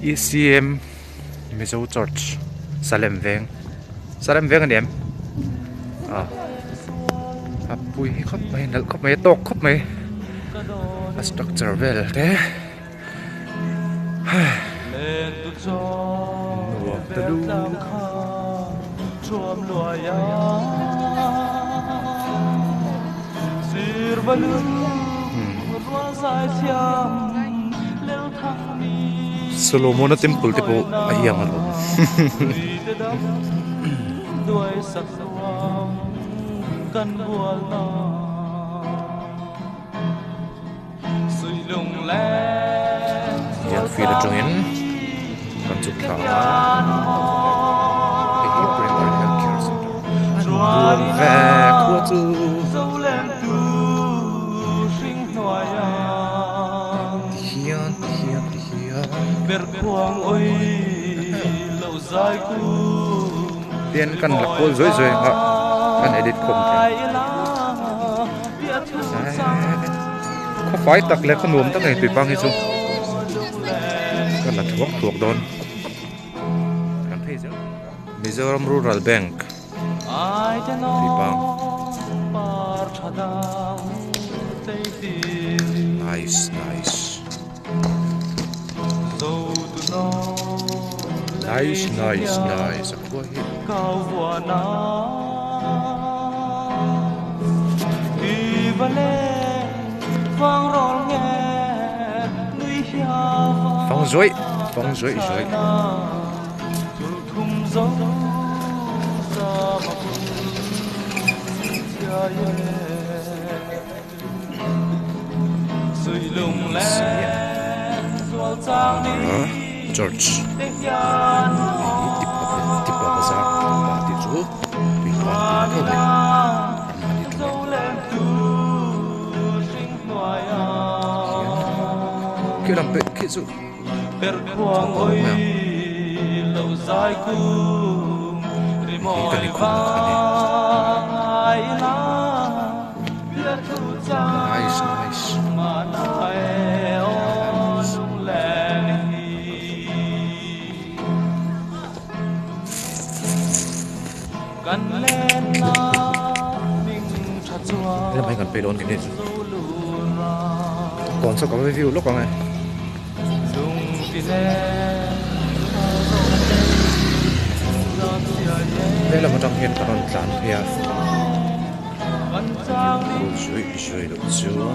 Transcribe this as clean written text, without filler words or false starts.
ECM Mizo Church Salem Veng anh em pui khóc mày nợ khóc mày tóc khóc mày structure vel thế nuộc ta lu Solomon temple te po ayang alo yang fi da chungin kan chu thla he primary health care center ruam ve khua chu hian ber khuang oi lo zai ku tiền kan la pol zoi ha kan edit khom có phải tắc lẽ con nuông tắc này Tuipang hay không? Cái là thuộc đòn. Cảm thấy chứ? Mizoram Rural Bank. Tuipang. Nice. Phong rối George tiếp vào bazar và đi chú tùy con thôi kia làm bệnh kia dụ ôi lâu dài cùng đi mọi nice làm hay cần phải đón cái này còn sao có cái view lúc còn này đây là một trong hiện còn tán thea rủi được chưa